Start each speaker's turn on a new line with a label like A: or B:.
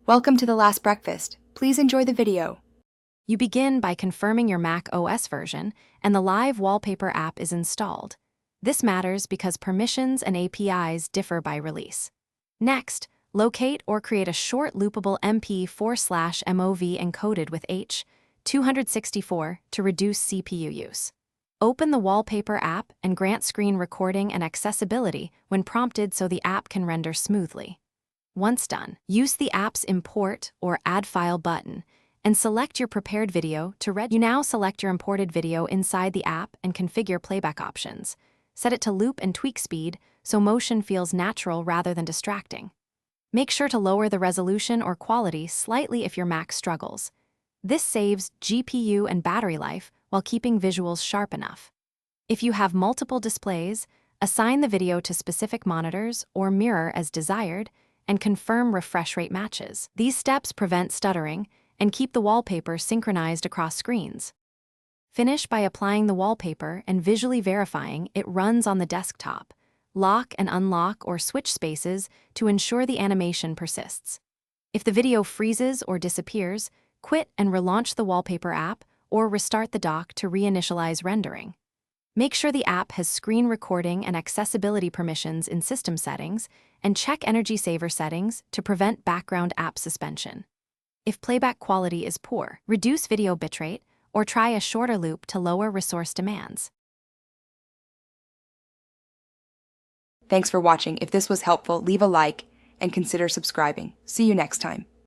A: Welcome to The Last Breakfast. Please enjoy the video.
B: You begin by confirming your Mac OS version and the live Wallpaper app is installed. This matters because permissions and APIs differ by release. Next, locate or create a short loopable MP4/MOV encoded with H.264 to reduce CPU use. Open the Wallpaper app and grant screen recording and accessibility when prompted so the app can render smoothly. Once done, use the app's Import or Add File button and select your prepared video to read. You now select your imported video inside the app and configure playback options. Set it to loop and tweak speed so motion feels natural rather than distracting. Make sure to lower the resolution or quality slightly if your Mac struggles. This saves GPU and battery life while keeping visuals sharp enough. If you have multiple displays, assign the video to specific monitors or mirror as desired, and confirm refresh rate matches. These steps prevent stuttering and keep the wallpaper synchronized across screens. Finish by applying the wallpaper and visually verifying it runs on the desktop. Lock and unlock or switch spaces to ensure the animation persists. If the video freezes or disappears, quit and relaunch the Wallpaper app or restart the dock to reinitialize rendering. Make sure the app has screen recording and accessibility permissions in system settings, and check energy saver settings to prevent background app suspension. If playback quality is poor, reduce video bitrate or try a shorter loop to lower resource demands.
A: Thanks for watching. If this was helpful, leave a like and consider subscribing. See you next time.